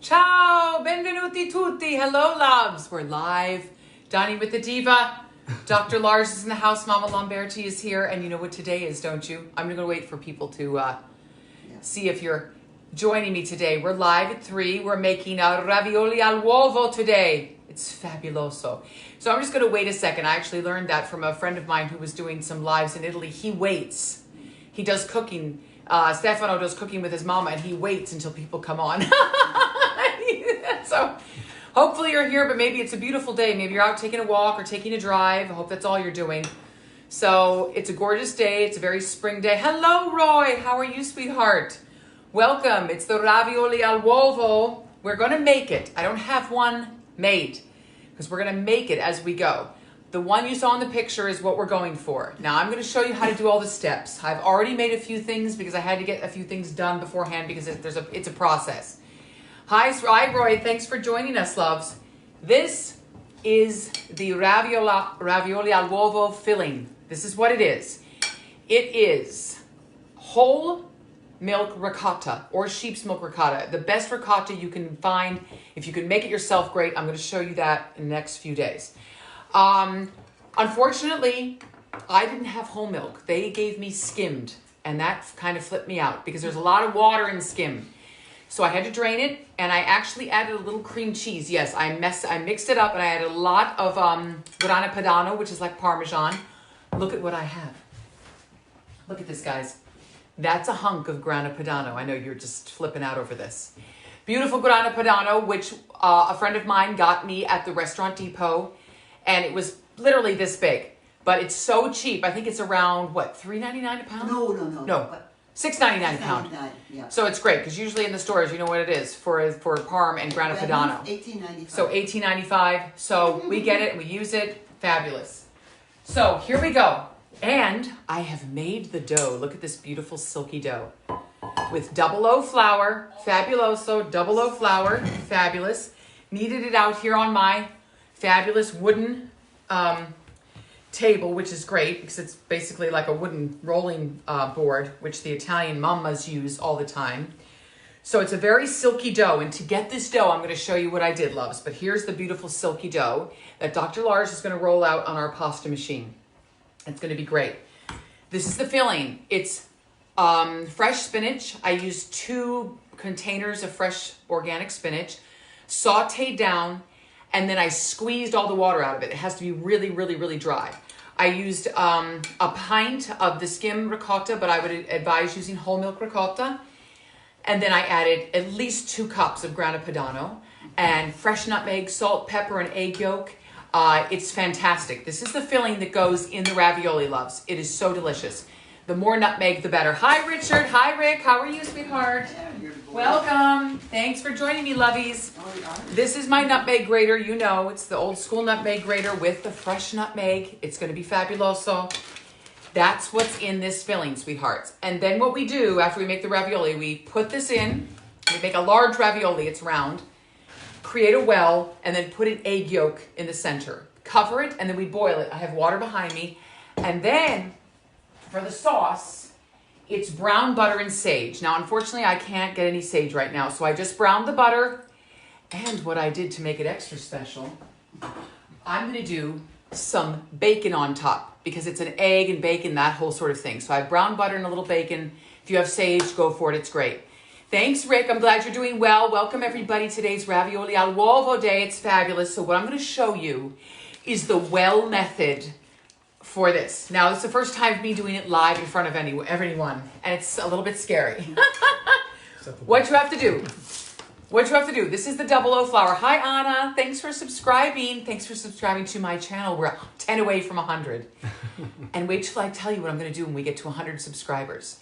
Ciao, benvenuti tutti. Hello, loves. We're live. Dining with the Diva. Dr. Lars is in the house. Mama Lamberti is here. And you know what today is, don't you? I'm going to wait for people to see if you're joining me today. We're live at 3. We're making a ravioli al l'uovo today. It's fabuloso. So I'm just going to wait a second. I actually learned that from a friend of mine who was doing some lives in Italy. He waits. He does cooking. Stefano does cooking with his mama, and he waits until people come on. So hopefully you're here, but maybe it's a beautiful day. Maybe you're out taking a walk or taking a drive. I hope that's all you're doing. So it's a gorgeous day. It's a very spring day. Hello, Roy. How are you, sweetheart? Welcome. It's the ravioli al l'uovo. We're going to make it. I don't have one made because we're going to make it as we go. The one you saw in the picture is what we're going for. Now I'm going to show you how to do all the steps. I've already made a few things because I had to get a few things done beforehand because it's a process. Hi, Roy. Thanks for joining us, loves. This is the ravioli al l'uovo filling. This is what it is. It is whole milk ricotta or sheep's milk ricotta. The best ricotta you can find. If you can make it yourself, great. I'm going to show you that in the next few days. Unfortunately, I didn't have whole milk. They gave me skimmed, and that kind of flipped me out because there's a lot of water in skim. So I had to drain it, and I actually added a little cream cheese. Yes, I mixed it up, and I added a lot of grana padano, which is like Parmesan. Look at what I have. Look at this, guys. That's a hunk of grana padano. I know you're just flipping out over this. Beautiful grana padano, which a friend of mine got me at the Restaurant Depot. And it was literally this big, but it's so cheap. I think it's around, what, $3.99 a pound? No, $6.99 a pound. Yeah. So it's great, because usually in the stores, you know what it is for Parm and grana padano. $18.95. So $18.95. So we get it, we use it. Fabulous. So here we go. And I have made the dough. Look at this beautiful silky dough. With double O flour, fabuloso, double O flour, fabulous. Kneaded it out here on my fabulous wooden table, which is great because it's basically like a wooden rolling board, which the Italian mamas use all the time. So it's a very silky dough. And to get this dough, I'm going to show you what I did, loves. But here's the beautiful silky dough that Dr. Lars is going to roll out on our pasta machine. It's going to be great. This is the filling. It's fresh spinach. I used 2 containers of fresh organic spinach, sauteed down, and then I squeezed all the water out of it. It has to be really, really, really dry. I used a pint of the skim ricotta, but I would advise using whole milk ricotta. And then I added at least 2 cups of grana padano and fresh nutmeg, salt, pepper, and egg yolk. It's fantastic. This is the filling that goes in the ravioli, loves. It is so delicious. The more nutmeg, the better. Hi, Richard. Hi, Rick. How are you, sweetheart? Welcome. Thanks for joining me, lovies. This is my nutmeg grater. You know, it's the old school nutmeg grater with the fresh nutmeg. It's going to be fabuloso. That's what's in this filling, sweethearts. And then what we do after we make the ravioli, we put this in. We make a large ravioli. It's round. Create a well, and then put an egg yolk in the center. Cover it, and then we boil it. I have water behind me. And then for the sauce, it's brown butter and sage. Now, unfortunately, I can't get any sage right now, so I just browned the butter. And what I did to make it extra special, I'm going to do some bacon on top because it's an egg and bacon, that whole sort of thing. So I have brown butter and a little bacon. If you have sage, go for it. It's great. Thanks, Rick. I'm glad you're doing well. Welcome, everybody. Today's ravioli al l'uovo day. It's fabulous. So what I'm going to show you is the well method for this. Now, it's the first time of me doing it live in front of everyone, and it's a little bit scary. What you have to do. This is the double O flour. Hi, Anna. Thanks for subscribing. Thanks for subscribing to my channel. We're 10 away from 100. And wait till I tell you what I'm going to do when we get to 100 subscribers.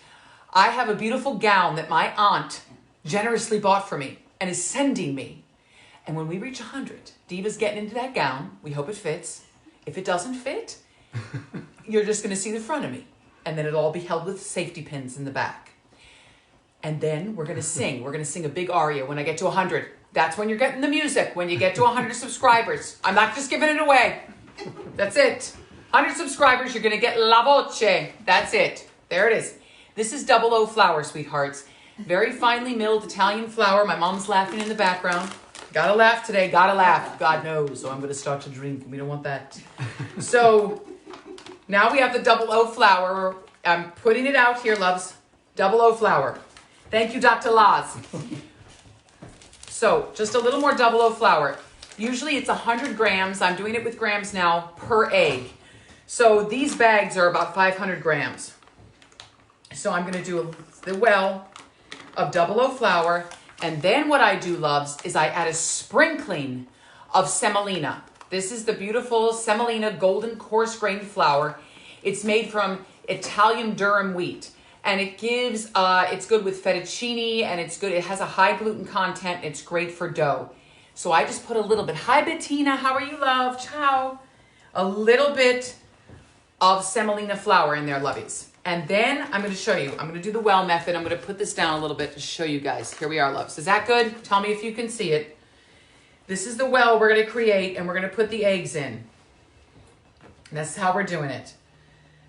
I have a beautiful gown that my aunt generously bought for me and is sending me. And when we reach 100, Diva's getting into that gown. We hope it fits. If it doesn't fit, you're just going to see the front of me. And then it'll all be held with safety pins in the back. And then we're going to sing. We're going to sing a big aria when I get to 100. That's when you're getting the music, when you get to 100 subscribers. I'm not just giving it away. That's it. 100 subscribers, you're going to get la voce. That's it. There it is. This is double O flour, sweethearts. Very finely milled Italian flour. My mom's laughing in the background. Gotta laugh today, gotta laugh. God knows, so I'm gonna start to drink. We don't want that. So now we have the double O flour. I'm putting it out here, loves. Double O flour. Thank you, Dr. Laz. So just a little more double O flour. Usually it's 100 grams. I'm doing it with grams now per egg. So these bags are about 500 grams. So I'm gonna do the well of double O flour. And then what I do, loves, is I add a sprinkling of semolina. This is the beautiful semolina golden coarse grained flour. It's made from Italian durum wheat. And it gives, it's good with fettuccine, and it's good. It has a high gluten content. It's great for dough. So I just put a little bit. Hi, Bettina. How are you, love? Ciao. A little bit of semolina flour in there, lovies. And then I'm going to show you. I'm going to do the well method. I'm going to put this down a little bit to show you guys. Here we are, loves. Is that good? Tell me if you can see it. This is the well we're going to create, and we're going to put the eggs in. And that's how we're doing it.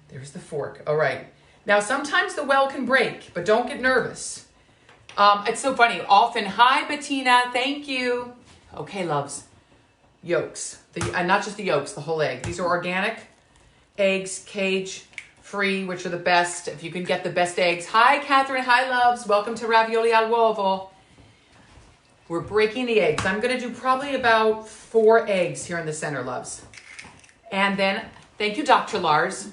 There's the fork. All right. Now, sometimes the well can break, but don't get nervous. It's so funny. Often, hi, Bettina. Thank you. Okay, loves. Yolks. Not just the yolks, the whole egg. These are organic eggs, cage-free, which are the best. If you can get the best eggs. Hi, Catherine. Hi, loves. Welcome to Ravioli al L'uovo. We're breaking the eggs. I'm going to do probably about 4 eggs here in the center, loves. And then, thank you, Dr. Lars.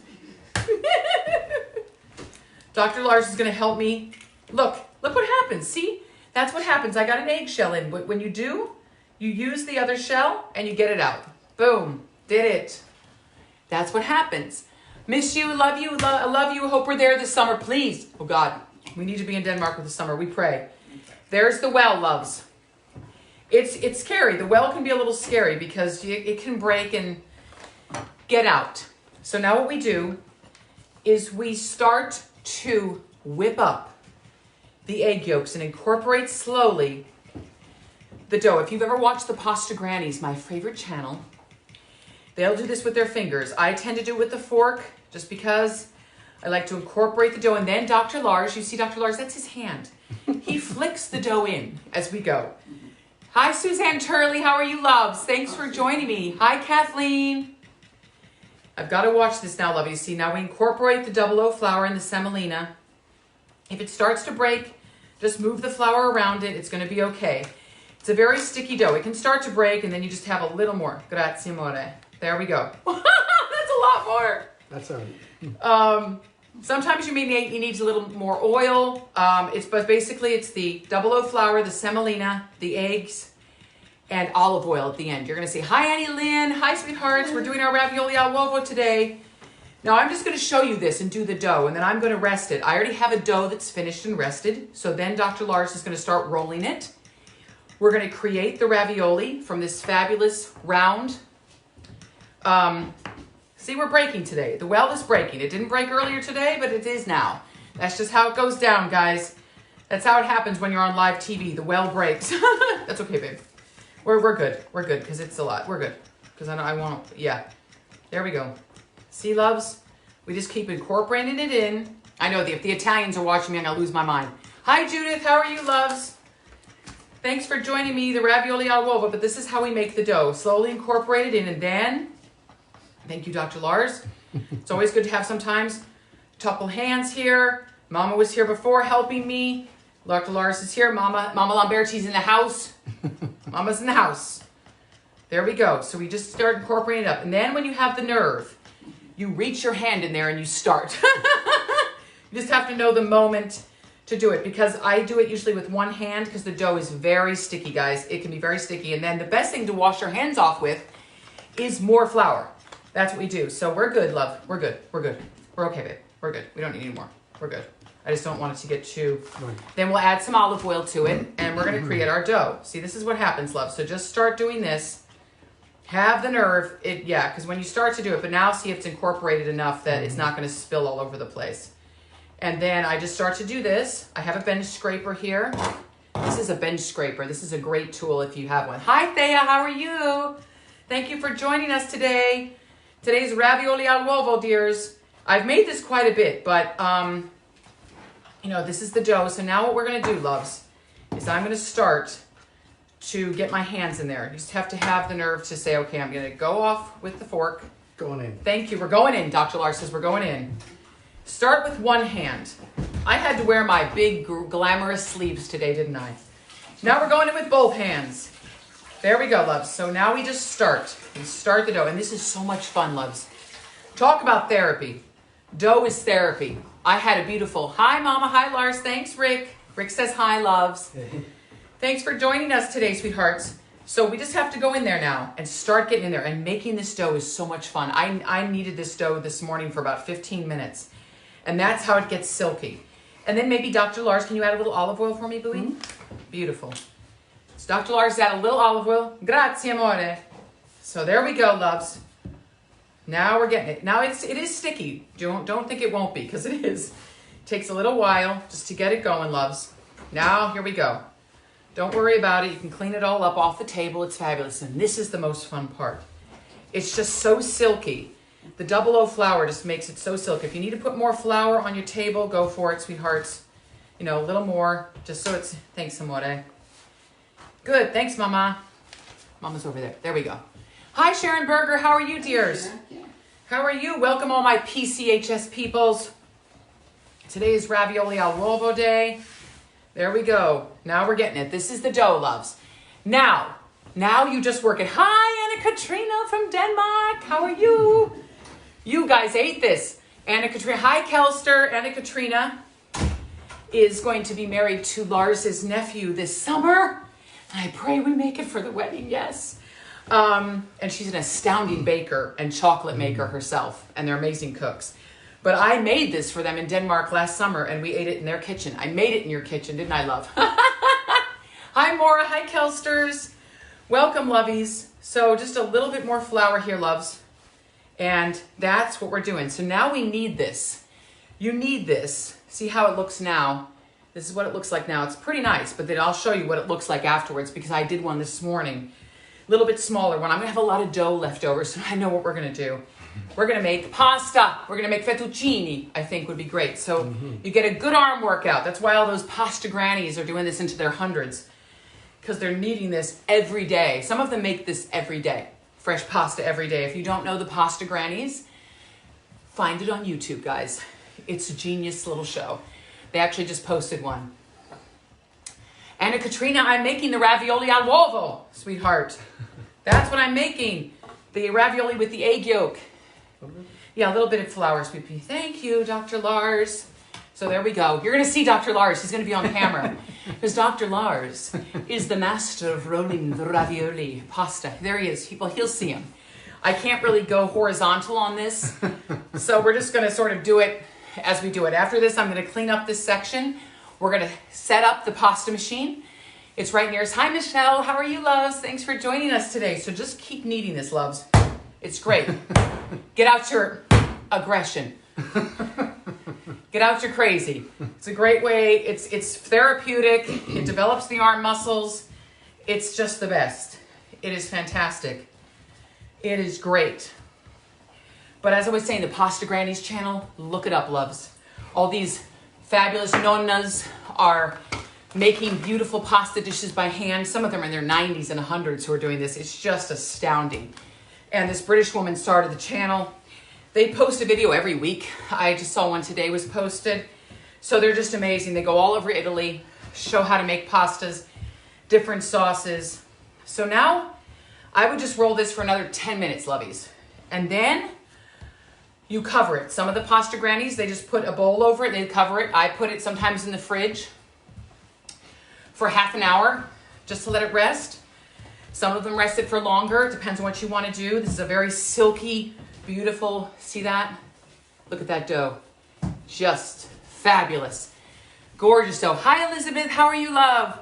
Dr. Lars is going to help me. Look what happens. See? That's what happens. I got an eggshell in. But when you do, you use the other shell and you get it out. Boom. Did it. That's what happens. Miss you, love you, love you. Hope we're there this summer, please. Oh, God. We need to be in Denmark with the summer. We pray. There's the well, loves. It's scary. The well can be a little scary because it can break and get out. So now what we do is we start to whip up the egg yolks and incorporate slowly the dough. If you've ever watched the Pasta Grannies, my favorite channel, they'll do this with their fingers. I tend to do it with the fork just because I like to incorporate the dough. And then Dr. Lars, you see Dr. Lars, that's his hand. He flicks the dough in as we go. Hi, Suzanne Turley. How are you, loves? Thanks for joining me. Hi, Kathleen. I've got to watch this now, love. You see, now we incorporate the double O flour and the semolina. If it starts to break, just move the flour around it. It's going to be okay. It's a very sticky dough. It can start to break, and then you just have a little more. Grazie, amore. There we go. That's a lot more. That's all right. Sometimes you need a little more oil. But basically it's the double O flour, the semolina, the eggs, and olive oil at the end. You're going to say, hi, Annie Lynn. Hi, sweethearts. We're doing our ravioli al l'uovo today. Now, I'm just going to show you this and do the dough, and then I'm going to rest it. I already have a dough that's finished and rested, so then Dr. Lars is going to start rolling it. We're going to create the ravioli from this fabulous round. See, we're breaking today. The well is breaking. It didn't break earlier today, but it is now. That's just how it goes down, guys. That's how it happens when you're on live TV. The well breaks. That's okay, babe. We're good. We're good because it's a lot. We're good because I won't. Yeah. There we go. See, loves? We just keep incorporating it in. I know if the Italians are watching me, I'm going to lose my mind. Hi, Judith. How are you, loves? Thanks for joining me, the ravioli al l'uovo. But this is how we make the dough. Slowly incorporate it in, and then... Thank you, Dr. Lars. It's always good to have sometimes a couple hands here. Mama was here before helping me. Dr. Lars is here. Mama Lamberti's in the house. Mama's in the house. There we go. So we just start incorporating it up. And then when you have the nerve, you reach your hand in there and you start. You just have to know the moment to do it, because I do it usually with one hand because the dough is very sticky, guys. It can be very sticky. And then the best thing to wash your hands off with is more flour. That's what we do. So we're good, love. We're good. We're good. We're okay, babe. We're good. We don't need any more. We're good. I just don't want it to get too... Right. Then we'll add some olive oil to it, and we're going to create our dough. See, this is what happens, love. So just start doing this. Have the nerve. Yeah, because when you start to do it, but now see if it's incorporated enough that it's not going to spill all over the place. And then I just start to do this. I have a bench scraper here. This is a bench scraper. This is a great tool if you have one. Hi, Thea. How are you? Thank you for joining us today. Today's ravioli al l'uovo, dears. I've made this quite a bit, but you know, this is the dough. So now what we're going to do, loves, is I'm going to start to get my hands in there. You just have to have the nerve to say, okay, I'm going to go off with the fork. Going in. Thank you. We're going in. Dr. Lars says we're going in. Start with one hand. I had to wear my big glamorous sleeves today, didn't I? Now we're going in with both hands. There we go, loves. So now we just start. We start the dough. And this is so much fun, loves. Talk about therapy. Dough is therapy. I had a beautiful, hi, Mama. Hi, Lars. Thanks, Rick. Rick says hi, loves. Thanks for joining us today, sweethearts. So we just have to go in there now and start getting in there. And making this dough is so much fun. I kneaded this dough this morning for about 15 minutes. And that's how it gets silky. And then maybe Dr. Lars, can you add a little olive oil for me, Booey? Mm-hmm. Beautiful. So Dr. Lars add a little olive oil. Grazie, amore. So there we go, loves. Now we're getting it. Now it is sticky. Don't think it won't be, because it is. It takes a little while just to get it going, loves. Now, here we go. Don't worry about it. You can clean it all up off the table. It's fabulous. And this is the most fun part. It's just so silky. The 00 flour just makes it so silky. If you need to put more flour on your table, go for it, sweethearts. You know, a little more, just so it's... Thanks, amore. Good. Thanks, Mama. Mama's over there. There we go. Hi, Sharon Berger. How are you, dears? How are you? Welcome, all my PCHS peoples. Today is Ravioli al L'uovo day. There we go. Now we're getting it. This is the dough, loves. Now you just work it. Hi, Anna Katrina from Denmark. How are you? You guys ate this. Anna Katrina. Hi, Kelster. Anna Katrina is going to be married to Lars's nephew this summer. And I pray we make it for the wedding, yes. And she's an astounding baker and chocolate maker herself. And they're amazing cooks. But I made this for them in Denmark last summer, and we ate it in their kitchen. I made it in your kitchen, didn't I, love? Hi, Maura. Hi, Kelsters. Welcome, lovies. So just a little bit more flour here, loves. And that's what we're doing. So now we need this. You need this. See how it looks now? This is what it looks like now. It's pretty nice, but then I'll show you what it looks like afterwards, because I did one this morning. A little bit smaller one. I'm going to have a lot of dough left over, so I know what we're going to do. We're going to make pasta. We're going to make fettuccine, I think would be great. So you get a good arm workout. That's why all those pasta grannies are doing this into their hundreds, because they're needing this every day. Some of them make this every day, fresh pasta every day. If you don't know the pasta grannies, find it on YouTube, guys. It's a genius little show. They actually just posted one. Anna Katrina, I'm making the ravioli al l'uovo, sweetheart. That's what I'm making. The ravioli with the egg yolk. Yeah, a little bit of flour, sweet pea. Thank you, Dr. Lars. So there we go. You're going to see Dr. Lars. He's going to be on camera. Because Dr. Lars is the master of rolling the ravioli pasta. There he is. He'll see him. I can't really go horizontal on this. So we're just going to sort of do it as we do it. After this, I'm going to clean up this section. We're going to set up the pasta machine. It's right near us. Hi, Michelle. How are you, loves? Thanks for joining us today. So just keep kneading this, loves. It's great. Get out your aggression. Get out your crazy. It's a great way. It's therapeutic. It develops the arm muscles. It's just the best. It is fantastic. It is great. But as I was saying, the Pasta Grannies channel, look it up, loves. All these fabulous nonnas are making beautiful pasta dishes by hand. Some of them are in their 90s and 100s who are doing this. It's just astounding. And this British woman started the channel. They post a video every week. I just saw one today was posted. So they're just amazing. They go all over Italy, show how to make pastas, different sauces. So now I would just roll this for another 10 minutes, lovies. And then you cover it. Some of the pasta grannies, they just put a bowl over it, they cover it. I put it sometimes in the fridge for half an hour just to let it rest. Some of them rest it for longer. It depends on what you want to do. This is a very silky, beautiful, see that? Look at that dough. Just fabulous. Gorgeous dough. Hi, Elizabeth. How are you, love?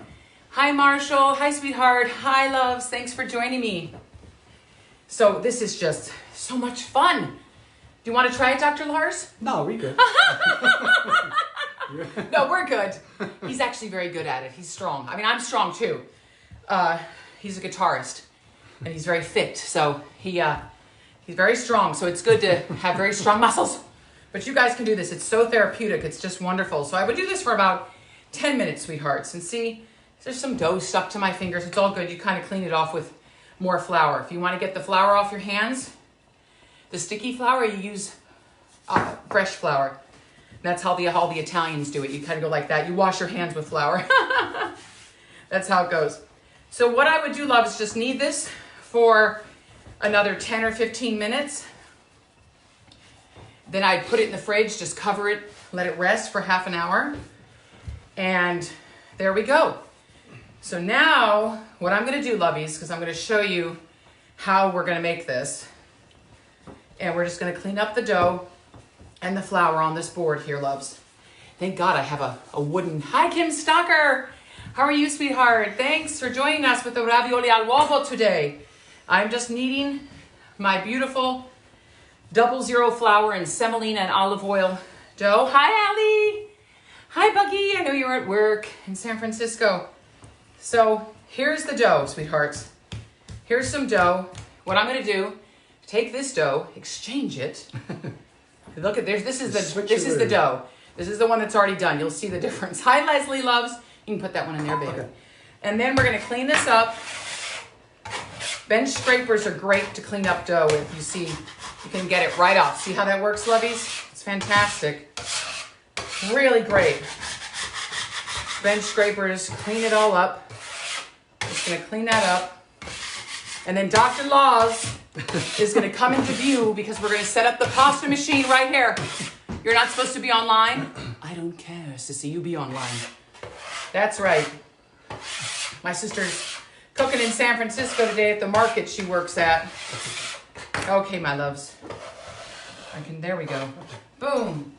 Hi, Marshall. Hi, sweetheart. Hi, loves. Thanks for joining me. So this is just so much fun. Do you want to try it, Dr. Lars? No, we're good. No, we're good. He's actually very good at it. He's strong. I mean, I'm strong too. He's a guitarist, and he's very fit. So he's very strong. So it's good to have very strong muscles. But you guys can do this. It's so therapeutic. It's just wonderful. So I would do this for about 10 minutes, sweethearts. And see, there's some dough stuck to my fingers. It's all good. You kind of clean it off with more flour. If you want to get the flour off your hands, the sticky flour, you use fresh flour. That's how the Italians do it. You kind of go like that. You wash your hands with flour. That's how it goes. So what I would do, love, is just knead this for another 10 or 15 minutes. Then I'd put it in the fridge, just cover it, let it rest for half an hour. And there we go. So now what I'm going to do, lovies, because I'm going to show you how we're going to make this. And we're just going to clean up the dough and the flour on this board here, loves. Thank God I have a wooden... Hi, Kim Stocker. How are you, sweetheart? Thanks for joining us with the Ravioli al L'uovo today. I'm just kneading my beautiful 00 flour and semolina and olive oil dough. Hi, Allie. Hi, Buggy. I know you're at work in San Francisco. So here's the dough, sweethearts. Here's some dough. What I'm going to do, take this dough, exchange it. Look at this is the dough. This is the one that's already done. You'll see the difference. Hi, Leslie loves. You can put that one in there, baby. Okay. And then we're going to clean this up. Bench scrapers are great to clean up dough with. You see, you can get it right off. See how that works, lovies? It's fantastic. Really great. Bench scrapers, clean it all up. Just going to clean that up. And then Dr. Laws is going to come into view because we're going to set up the pasta machine right here. You're not supposed to be online? I don't care, Sissy. You be online. That's right. My sister's cooking in San Francisco today at the market she works at. Okay, my loves. There we go. Boom.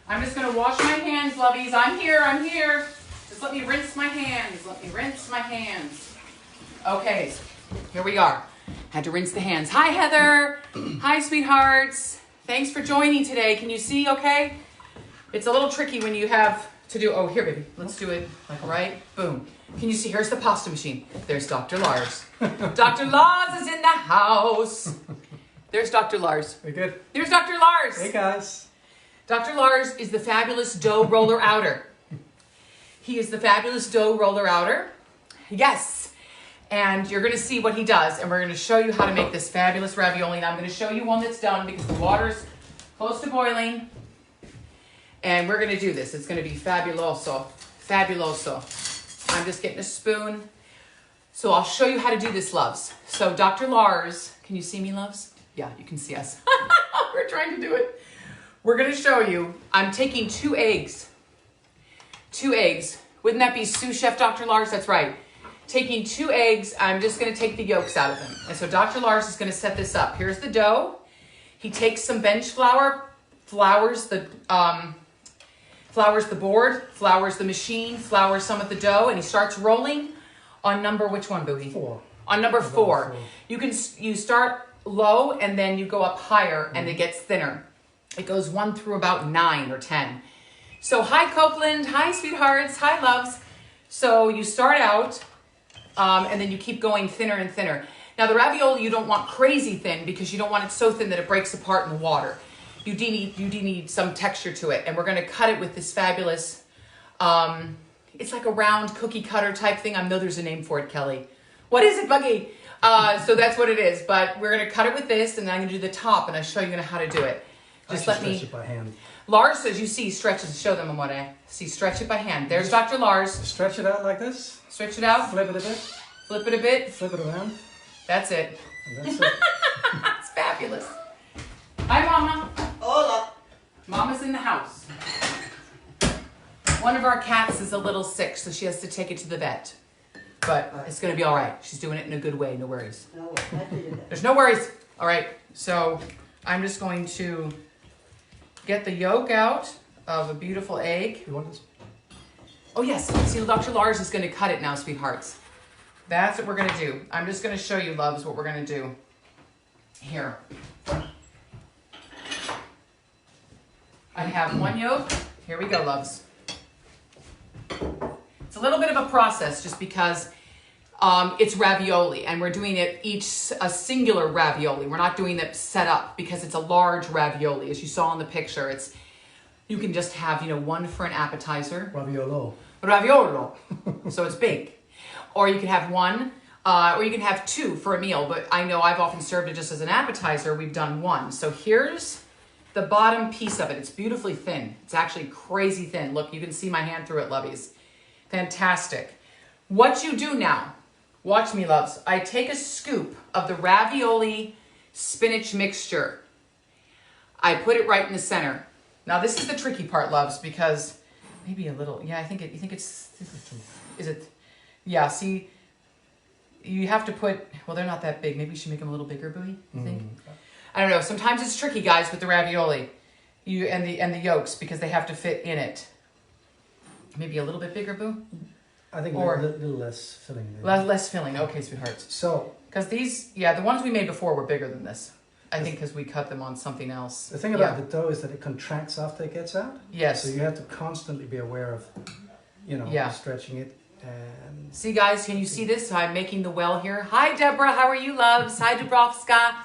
I'm just going to wash my hands, lovies. I'm here. Just let me rinse my hands. Okay, here we are. Had to rinse the hands. Hi, Heather. Hi, sweethearts. Thanks for joining today. Can you see okay? It's a little tricky when you have to do... Oh, here, baby. Let's do it like right. Boom. Can you see? Here's the pasta machine. There's Dr. Lars. Dr. Lars is in the house. There's Dr. Lars. Very good. There's Dr. Lars. Hey, guys. Dr. Lars is the fabulous dough roller outer. He is the fabulous dough roller outer. Yes. And you're going to see what he does. And we're going to show you how to make this fabulous ravioli. And I'm going to show you one that's done because the water's close to boiling. And we're going to do this. It's going to be fabuloso. Fabuloso. I'm just getting a spoon. So I'll show you how to do this, loves. So Dr. Lars, can you see me, loves? Yeah, you can see us. We're trying to do it. We're going to show you. I'm taking 2 eggs. 2 eggs. Wouldn't that be sous chef Dr. Lars? That's right. Taking 2 eggs, I'm just going to take the yolks out of them. And so Dr. Lars is going to set this up. Here's the dough. He takes some bench flour, flours the board, flours the machine, flours some of the dough, and he starts rolling on number, which one, Booty? 4. On number 4. You start low and then you go up higher and it gets thinner. It goes 1 through about 9 or 10. So hi, Copeland. Hi, sweethearts. Hi, loves. So you start out and then you keep going thinner and thinner. Now the ravioli you don't want crazy thin because you don't want it so thin that it breaks apart in the water. You do need some texture to it. And we're going to cut it with this fabulous, it's like a round cookie cutter type thing. I know there's a name for it, Kelly. What is it, Buggy? So that's what it is. But we're going to cut it with this and then I'm going to do the top and I'll show you how to do it. Just let me... Stretch it by hand. Lars, as you see, stretches. Show them, amore. See, stretch it by hand. There's Dr. Lars. Stretch it out like this. Stretch it out. Flip it a bit. Flip it a bit. Flip it around. That's it. And that's it. It's fabulous. Hi, Mama. Hola. Mama's in the house. One of our cats is a little sick, so she has to take it to the vet. But it's going to be all right. She's doing it in a good way. No worries. No, I did it. There's no worries. All right. So I'm just going to get the yolk out of a beautiful egg. You want this? Oh, yes. See, Dr. Lars is going to cut it now, sweethearts. That's what we're going to do. I'm just going to show you, loves, what we're going to do. Here. I have 1 yolk. Here we go, loves. It's a little bit of a process just because It's ravioli, and we're doing it a singular ravioli. We're not doing it set up because it's a large ravioli. As you saw in the picture, you can just have, one for an appetizer. Raviolo. So it's big. Or you can have one, or you can have two for a meal. But I know I've often served it just as an appetizer. We've done one. So here's the bottom piece of it. It's beautifully thin. It's actually crazy thin. Look, you can see my hand through it, lovies. Fantastic. What you do now, watch me, loves. I take a scoop of the ravioli spinach mixture. I put it right in the center. Now this is the tricky part, loves, because maybe a little, yeah, you think it's, is it, yeah, see, you have to put, well, they're not that big. Maybe you should make them a little bigger, Bowie, you think? I don't know. Sometimes it's tricky, guys, with the ravioli and the yolks because they have to fit in it. Maybe a little bit bigger, Boo? I think a little less filling. Less filling. Okay, sweethearts. So, because these, the ones we made before were bigger than this. I think because we cut them on something else. The thing about the dough is that it contracts after it gets out. Yes. So you have to constantly be aware of, stretching it. And see, guys, can you see this? I'm making the well here. Hi, Deborah. How are you, loves? Hi, Dubrovska.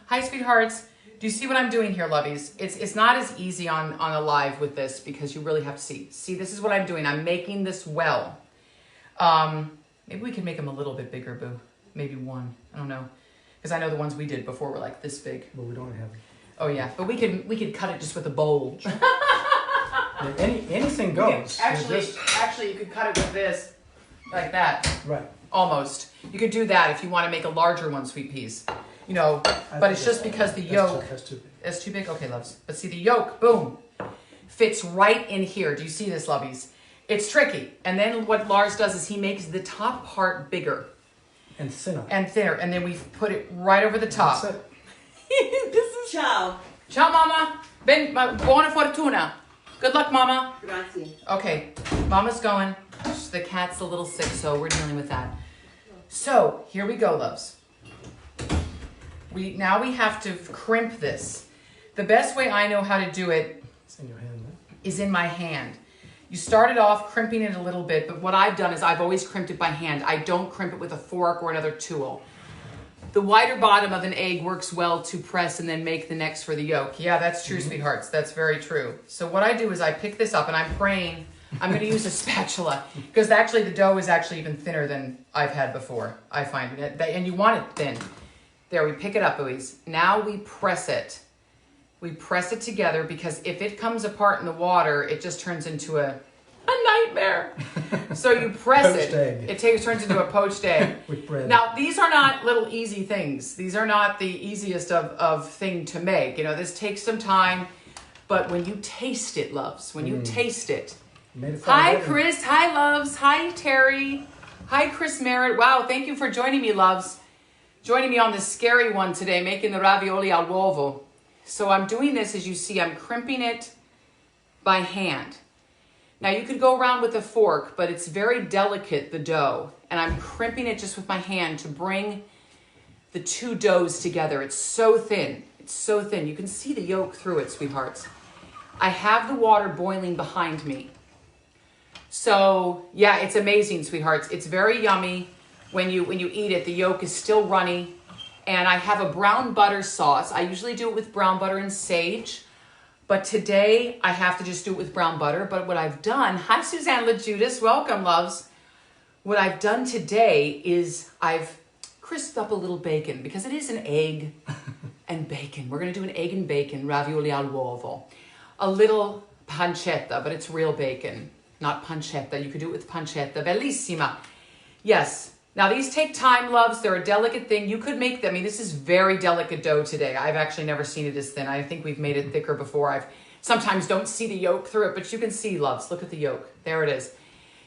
Hi, sweethearts. Do you see what I'm doing here, lovies? It's not as easy on a live with this because you really have to see. See, this is what I'm doing. I'm making this well. Maybe we can make them a little bit bigger, Boo. Maybe one. I don't know. Because I know the ones we did before were like this big. But we don't have. Oh yeah, but we could cut it just with a bowl. Anything goes. Actually, you could cut it with this, like that. Right. Almost. You could do that if you want to make a larger one, sweet peas. But it's just because the yolk. That's too big. It's too big. Okay, loves. But see the yolk, boom, fits right in here. Do you see this, lovies? It's tricky. And then what Lars does is he makes the top part bigger. And thinner. And then we put it right over the top. That's it. This is... Ciao. Ciao, Mama. Buona fortuna. Good luck, Mama. Grazie. Okay, Mama's going. The cat's a little sick, so we're dealing with that. So, here we go, loves. Now we have to crimp this. The best way I know how to do it It's in your hand, right? is in my hand. You started off crimping it a little bit, but what I've done is I've always crimped it by hand. I don't crimp it with a fork or another tool. The wider bottom of an egg works well to press and then make the next for the yolk. Yeah, that's true, sweethearts. That's very true. So what I do is I pick this up and I'm praying. I'm going to use a spatula because actually the dough is actually even thinner than I've had before. I find it, and you want it thin. There, we pick it up, Louise. Now we press it. We press it together because if it comes apart in the water, it just turns into a nightmare. So you press Poached egg. It turns into a poached egg. With bread. Now, these are not little easy things. These are not the easiest of thing to make. This takes some time, but when you taste it, loves, when you taste it. Hi, Chris. Hi, loves. Hi, Terry. Hi, Chris Merritt. Wow, thank you for joining me, loves. Joining me on this scary one today, making the ravioli al l'uovo. So I'm doing this, as you see, I'm crimping it by hand. Now you could go around with a fork, but it's very delicate, the dough. And I'm crimping it just with my hand to bring the two doughs together. It's so thin. It's so thin. You can see the yolk through it, sweethearts. I have the water boiling behind me. So yeah, it's amazing, sweethearts. It's very yummy. When you eat it, the yolk is still runny. And I have a brown butter sauce. I usually do it with brown butter and sage. But today, I have to just do it with brown butter. But what I've done, hi Suzanne LaJudas, welcome, loves. What I've done today is I've crisped up a little bacon because it is an egg and bacon. We're going to do an egg and bacon, ravioli al l'uovo. A little pancetta, but it's real bacon, not pancetta. You could do it with pancetta, bellissima. Yes. Now, these take time, loves. They're a delicate thing. You could make them. I mean, this is very delicate dough today. I've actually never seen it as thin. I think we've made it thicker before. I sometimes don't see the yolk through it, but you can see, loves. Look at the yolk. There it is.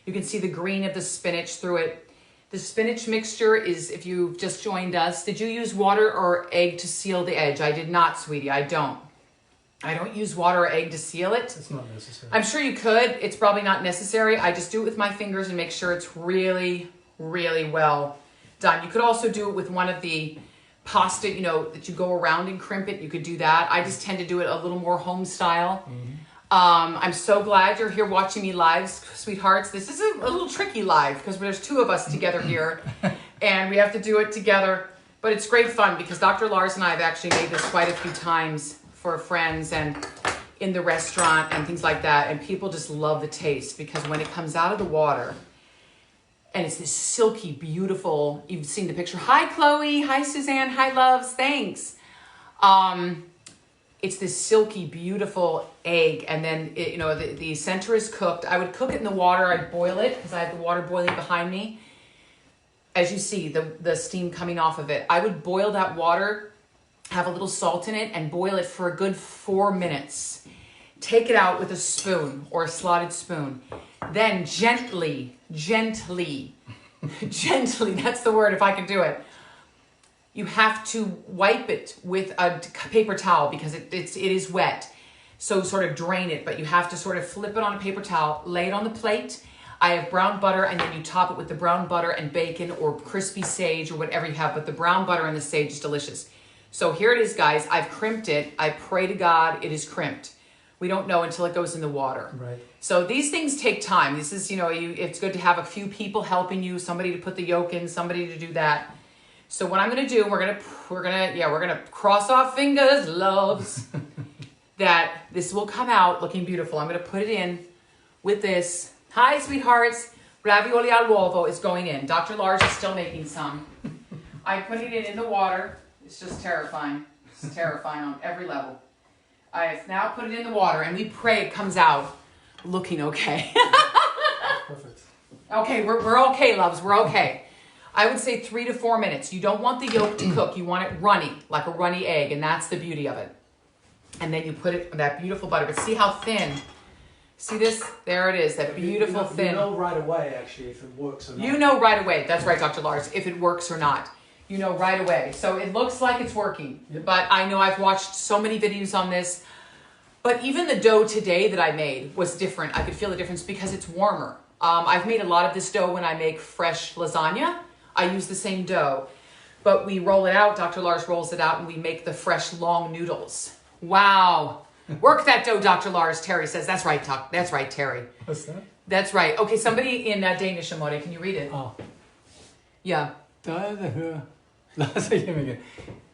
You can see the green of the spinach through it. The spinach mixture is, if you've just joined us, did you use water or egg to seal the edge? I did not, sweetie. I don't. I don't use water or egg to seal it. It's not necessary. I'm sure you could. It's probably not necessary. I just do it with my fingers and make sure it's really well done. You could also do it with one of the pasta, that you go around and crimp it. You could do that. I just tend to do it a little more home style. I'm so glad you're here watching me live, sweethearts. This is a little tricky live because there's two of us together here and we have to do it together. But it's great fun because Dr. Lars and I have actually made this quite a few times for friends and in the restaurant and things like that. And people just love the taste because when it comes out of the water and it's this silky, beautiful, you've seen the picture. Hi, Chloe. Hi, Suzanne. Hi, loves. Thanks. It's this silky, beautiful egg. And then, the center is cooked. I would cook it in the water. I'd boil it because I have the water boiling behind me. As you see, the steam coming off of it. I would boil that water, have a little salt in it, and boil it for a good 4 minutes. Take it out with a spoon or a slotted spoon. Then gently, that's the word if I can do it. You have to wipe it with a paper towel because it is wet. So sort of drain it, but you have to sort of flip it on a paper towel, lay it on the plate. I have brown butter, and then you top it with the brown butter and bacon or crispy sage or whatever you have, but the brown butter and the sage is delicious. So here it is, guys. I've crimped it. I pray to God it is crimped. We don't know until it goes in the water. Right. So these things take time. This is, it's good to have a few people helping you, somebody to put the yolk in, somebody to do that. So what I'm going to do, we're going to cross our fingers, loves, that this will come out looking beautiful. I'm going to put it in with this. Hi, sweethearts. Ravioli al L'uovo is going in. Dr. Lars is still making some. I put it in the water. It's just terrifying. It's terrifying on every level. I have now put it in the water, and we pray it comes out looking okay. Perfect. Okay, we're okay, loves. We're okay. I would say 3 to 4 minutes. You don't want the yolk to cook. You want it runny, like a runny egg, and that's the beauty of it. And then you put it in that beautiful butter. But see how thin. See this? There it is, that beautiful thin. You know right away, actually, if it works or not. You know right away. That's right, Dr. Lars, if it works or not. You know right away. So it looks like it's working. Yep. But I know I've watched so many videos on this. But even the dough today that I made was different. I could feel the difference because it's warmer. I've made a lot of this dough when I make fresh lasagna. I use the same dough. But we roll it out. Dr. Lars rolls it out, and we make the fresh long noodles. Wow. Work that dough, Dr. Lars, Terry says. That's right, That's right, Terry. What's that? That's right. Okay, somebody in Danish, Amore, can you read it? Oh. Yeah. Lars er hjemme igen.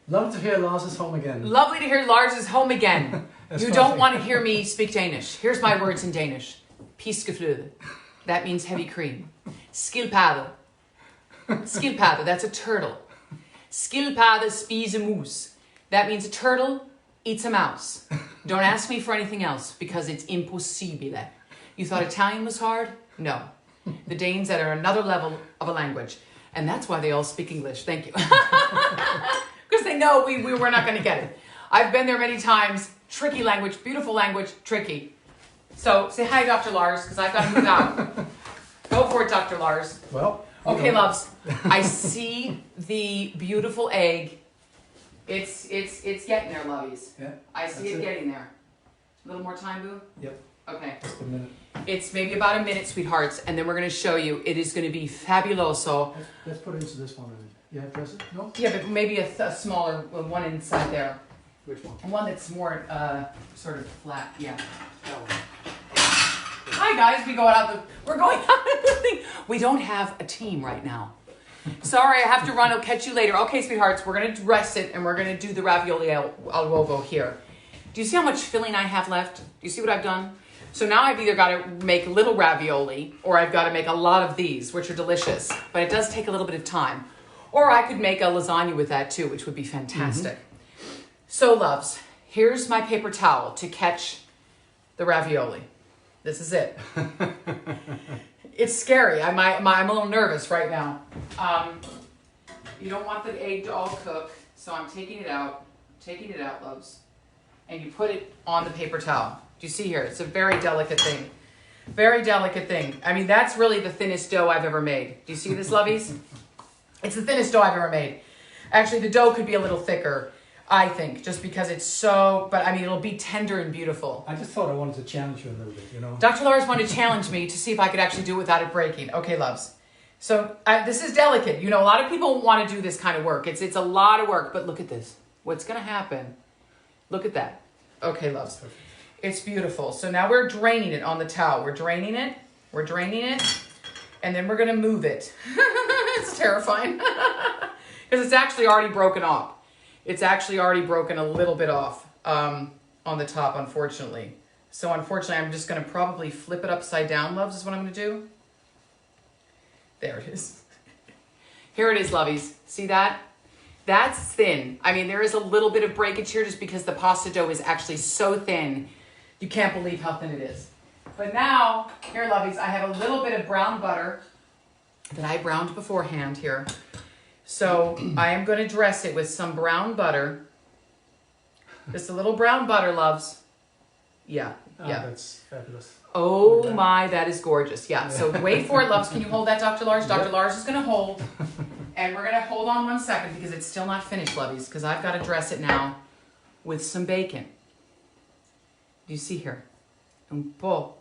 Love to hear Lars is home again. Lovely to hear Lars is home again. You don't want to hear me speak Danish. Here's my words in Danish. Piskefløde. That means heavy cream. Skildpadde. Skildpadde, that's a turtle. Skildpadde spise mus. That means a turtle eats a mouse. Don't ask me for anything else because it's impossibile. You thought Italian was hard? No. The Danes are at another level of a language. And that's why they all speak English. Thank you. Because they know we're not going to get it. I've been there many times. Tricky language, beautiful language, tricky. So say hi, Dr. Lars, because I've got to move out. Go for it, Dr. Lars. Well. Okay, loves. I see the beautiful egg. It's getting there, lovies. Yeah. I see it getting there. A little more time, boo? Yep. Okay. Just a minute. It's maybe about a minute, sweethearts, and then we're going to show you. It is going to be fabuloso. Let's put it into this one. You have dress it? No? Yeah, but maybe a smaller one inside there. Which one? One that's more sort of flat. Yeah. That one. Hi guys, we're going out the thing. We don't have a team right now. Sorry, I have to run. I'll catch you later. Okay, sweethearts, we're going to dress it and we're going to do the ravioli al L'uovo here. Do you see how much filling I have left? Do you see what I've done? So now I've either got to make little ravioli or I've got to make a lot of these, which are delicious. But it does take a little bit of time. Or I could make a lasagna with that too, which would be fantastic. Mm-hmm. So, loves, here's my paper towel to catch the ravioli. This is it. It's scary. I'm a little nervous right now. You don't want the egg to all cook, so I'm taking it out. Taking it out, loves. And you put it on the paper towel. Do you see here? It's a very delicate thing. Very delicate thing. I mean, that's really the thinnest dough I've ever made. Do you see this, lovies? It's the thinnest dough I've ever made. Actually, the dough could be a little thicker, I think, just because it's so, but I mean, it'll be tender and beautiful. I just thought I wanted to challenge you a little bit, you know. Dr. Lars wanted to challenge me to see if I could actually do it without it breaking. Okay, loves. So this is delicate. You know, a lot of people want to do this kind of work. It's a lot of work, but look at this. What's going to happen? Look at that. Okay, loves. It's beautiful. So now we're draining it on the towel. We're draining it. And then we're going to move it. It's terrifying. Because it's actually already broken off. It's actually already broken a little bit off on the top, unfortunately. So unfortunately, I'm just going to probably flip it upside down, loves, is what I'm going to do. There it is. Here it is, lovies. See that? That's thin. I mean, there is a little bit of breakage here just because the pasta dough is actually so thin. You can't believe how thin it is. But now, here, lovies, I have a little bit of brown butter that I browned beforehand here. So I am going to dress it with some brown butter. Just a little brown butter, loves. Yeah, yeah. That's fabulous. Oh my, that is gorgeous. Yeah, so wait for it, loves. Can you hold that, Dr. Lars? Dr. Lars is going to hold. And we're going to hold on 1 second because it's still not finished, lovies, because I've got to dress it now with some bacon. Do you see here? Un po'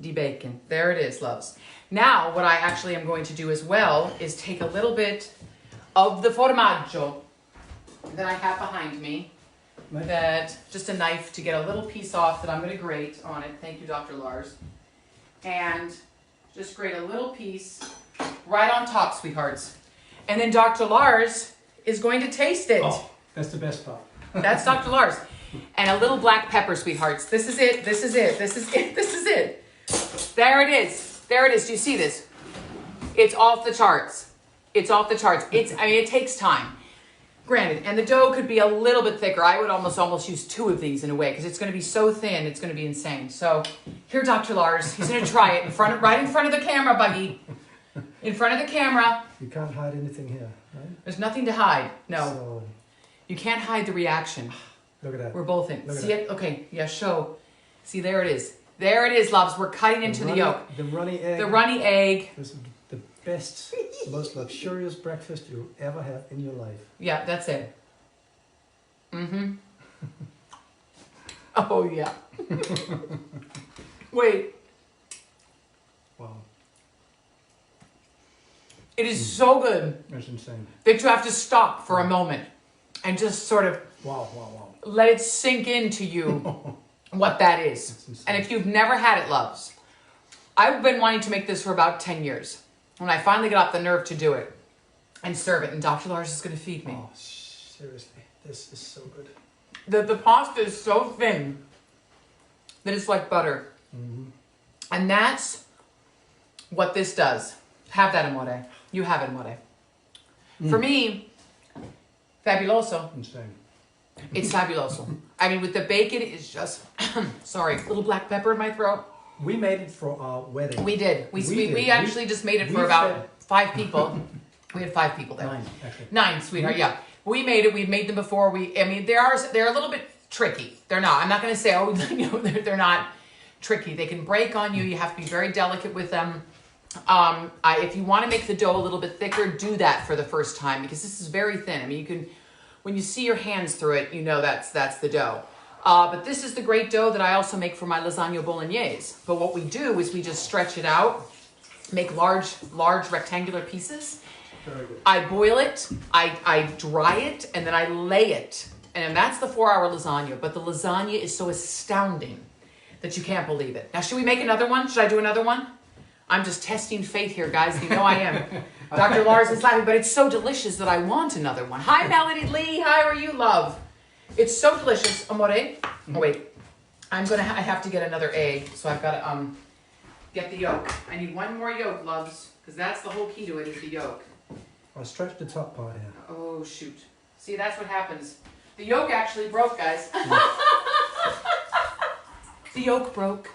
di bacon. There it is, loves. Now, what I actually am going to do as well is take a little bit of the formaggio that I have behind me. That just a knife to get a little piece off that I'm going to grate on it. Thank you, Dr. Lars. And just grate a little piece right on top, sweethearts. And then Dr. Lars is going to taste it. Oh, that's the best part. That's Dr. Lars. And a little black pepper, sweethearts. This is it. This is it. This is it. This is it. There it is. There it is. Do you see this? It's off the charts. It's off the charts. I mean, it takes time. Granted, and the dough could be a little bit thicker. I would almost use 2 of these in a way because it's going to be so thin. It's going to be insane. So here, Dr. Lars, he's going to try it right in front of the camera, Buggy. In front of the camera. You can't hide anything here, right? There's nothing to hide. No. So, you can't hide the reaction. look at that. We're both in. Look See it? Okay. Yeah, show. See, there it is. There it is, loves. We're cutting into the yolk. The runny egg. The runny egg. This is the best, most luxurious breakfast you'll ever have in your life. Yeah, that's it. Mm-hmm. Oh, yeah. Wait. Wow. It is so good That's insane. that you have to stop for a moment and just sort of Wow. let it sink into you what that is. And if you've never had it, loves, I've been wanting to make this for about 10 years. When I finally got the nerve to do it and serve it, and Dr. Lars is going to feed me. Oh, seriously. This is so good. The pasta is so thin that it's like butter. Mm-hmm. And that's what this does. Have that, amore. You have it, amore. For me, fabuloso. Insane. It's fabuloso. I mean, with the bacon, it's just, sorry, little black pepper in my throat. We made it for our wedding. We did. We actually just made it for about 5 people. We had 5 people there. 9, actually. 9, sweetheart, yeah. We made it. We've made them before. I mean, they're a little bit tricky. They're not. I'm not going to say, oh, you know, they're not tricky. They can break on you. You have to be very delicate with them. If you want to make the dough a little bit thicker, do that for the first time because this is very thin. I mean, you can, when you see your hands through it, you know that's the dough. But this is the great dough that I also make for my lasagna bolognese. But what we do is we just stretch it out, make large rectangular pieces. Very good. I boil it, I dry it, and then I lay it. And that's the 4-hour lasagna. But the lasagna is so astounding that you can't believe it. Now, should we make another one? Should I do another one? I'm just testing fate here, guys. You know I am. Dr. Lars is laughing, but it's so delicious that I want another one. Hi, Melody Lee. How are you, love? It's so delicious. Amore? Oh, wait. I have to get another egg, so I've got to get the yolk. I need 1 more yolk, loves, because that's the whole key to it is the yolk. I'll stretch the top part here. Oh, shoot. See, that's what happens. The yolk actually broke, guys. The yolk broke.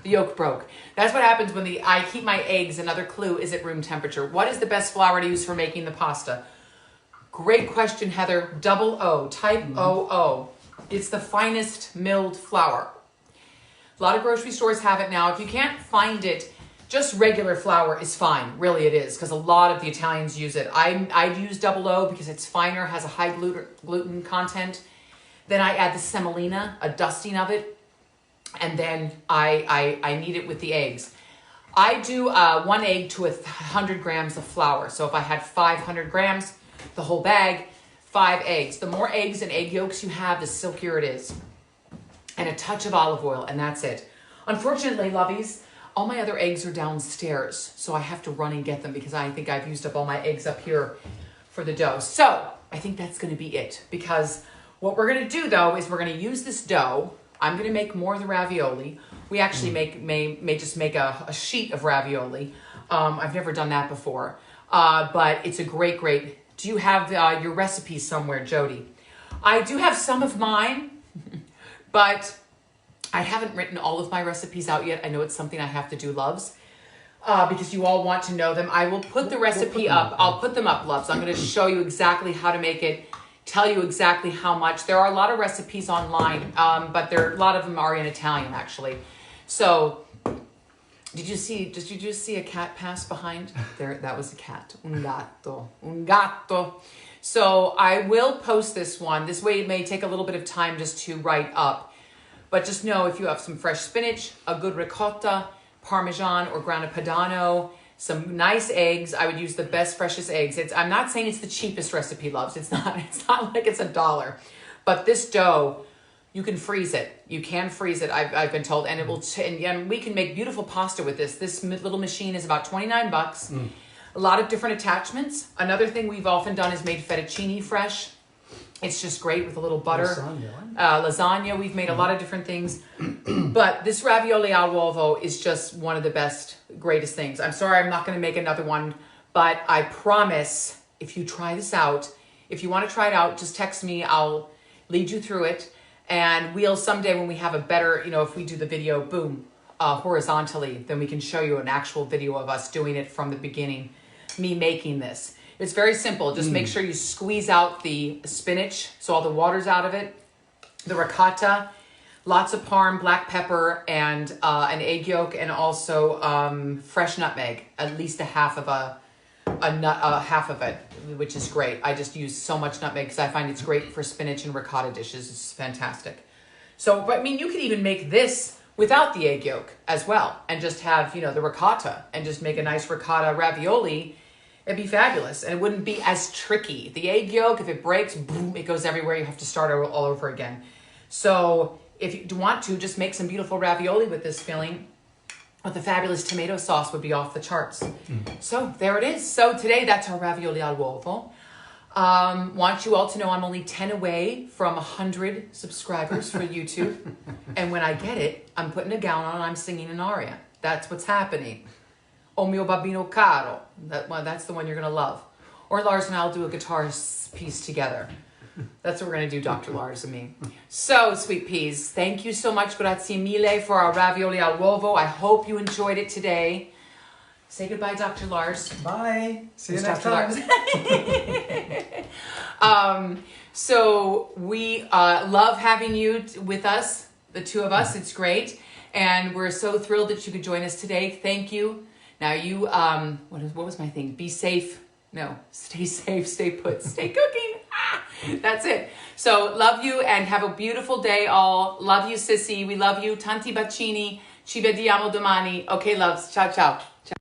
The yolk broke. That's what happens when I keep my eggs. Another clue is at room temperature. What is the best flour to use for making the pasta? Great question, Heather. Double O, type OO. It's the finest milled flour. A lot of grocery stores have it now. If you can't find it, just regular flour is fine. Really it is, because a lot of the Italians use it. I use double O because it's finer, has a high gluten content. Then I add the semolina, a dusting of it. And then I knead it with the eggs. I do 1 egg to 100 grams of flour. So if I had 500 grams, the whole bag, 5 eggs. The more eggs and egg yolks you have, the silkier it is. and a touch of olive oil, and that's it. Unfortunately, lovies, all my other eggs are downstairs, so I have to run and get them because I think I've used up all my eggs up here for the dough. So I think that's going to be it, because what we're going to do though is we're going to use this dough. I'm going to make more of the ravioli. We actually may just make a sheet of ravioli. I've never done that before, but it's a great. Do you have your recipe somewhere, Jody? I do have some of mine, but I haven't written all of my recipes out yet. I know it's something I have to do, loves, because you all want to know them. I will put the recipe up. I'll put them up, loves. I'm going to show you exactly how to make it, tell you exactly how much. There are a lot of recipes online, but a lot of them are in Italian, actually. So, did you just see a cat pass behind? There, that was a cat. Un gatto. So I will post this one. This way it may take a little bit of time just to write up. But just know if you have some fresh spinach, a good ricotta, Parmesan or grana padano, some nice eggs. I would use the best, freshest eggs. I'm not saying it's the cheapest recipe, loves. It's not like it's $1. But this dough, you can freeze it. You can freeze it, I've been told. And it will, and we can make beautiful pasta with this. This little machine is about 29 bucks. A lot of different attachments. Another thing we've often done is made fettuccine fresh. It's just great with a little butter. Lasagna. We've made a lot of different things. But this ravioli al l'uovo is just one of the best, greatest things. I'm sorry I'm not going to make another one, but I promise if you try this out, if you want to try it out, just text me. I'll lead you through it. And we'll someday when we have a better, if we do the video, boom, horizontally, then we can show you an actual video of us doing it from the beginning, me making this. It's very simple. Just make sure you squeeze out the spinach, so all the water's out of it, the ricotta, lots of parm, black pepper, and an egg yolk, and also fresh nutmeg, at least half of it, which is great. I just use so much nutmeg because I find it's great for spinach and ricotta dishes. It's fantastic. So, but I mean, you could even make this without the egg yolk as well, and just have, the ricotta, and just make a nice ricotta ravioli. It'd be fabulous, and it wouldn't be as tricky. The egg yolk, if it breaks, boom, it goes everywhere. You have to start all over again. So if you want to, just make some beautiful ravioli with this filling. With the fabulous tomato sauce would be off the charts. So there it is. So today, that's our ravioli al l'uovo. Want you all to know I'm only 10 away from 100 subscribers for YouTube. And when I get it, I'm putting a gown on and I'm singing an aria. That's what's happening. O mio babbino caro. That's the one you're going to love. Or Lars and I'll do a guitar piece together. That's what we're going to do, Dr. Lars and me. So, sweet peas, thank you so much. Grazie mille for our ravioli al l'uovo. I hope you enjoyed it today. Say goodbye, Dr. Lars. Bye. See you next time. So we love having you with us, the two of us. It's great. And we're so thrilled that you could join us today. Thank you. Now you, what was my thing? Be safe. No, stay safe, stay put, stay cooking. That's it. So love you and have a beautiful day all. Love you, sissy. We love you. Tanti bacini. Ci vediamo domani. Okay, loves. Ciao, ciao. Ciao.